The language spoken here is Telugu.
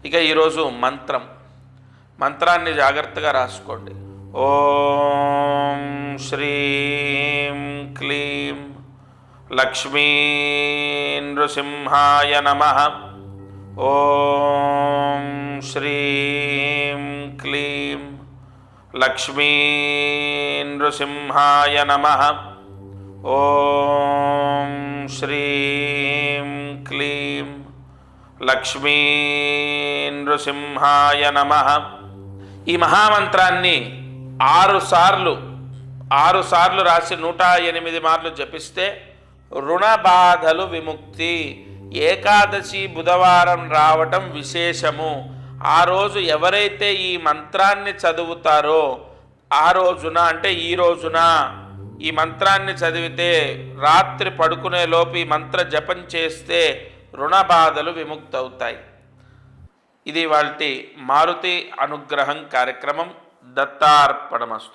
ఇక ఈరోజు మంత్రాన్ని జాగ్రత్తగా రాసుకోండి. ఓం శ్రీం క్లీం లక్ష్మీ నృసింహాయ నమః. ఓం శ్రీం క్లీం లక్ష్మీ నృసింహాయ నమః. ఓం శ్రీం క్లీం లక్ష్మీ నృసింహాయ నమః. ఈ మహామంత్రాన్ని 6 సార్లు రాసి 108 మార్లు జపిస్తే రుణ బాధలు విముక్తి. ఏకాదశి బుధవారం రావటం విశేషము. ఆ రోజు ఎవరైతే ఈ మంత్రాన్ని చదువుతారో ఆ రోజున, అంటే ఈ రోజున ఈ మంత్రాన్ని చదివితే రాత్రి పడుకునే లోపు ఈ మంత్ర జపం చేస్తే రుణ బాధలు విముక్తవుతాయి. ఇది వాల్టి మారుతి అనుగ్రహం కార్యక్రమం. దత్తార్పణమస్తు.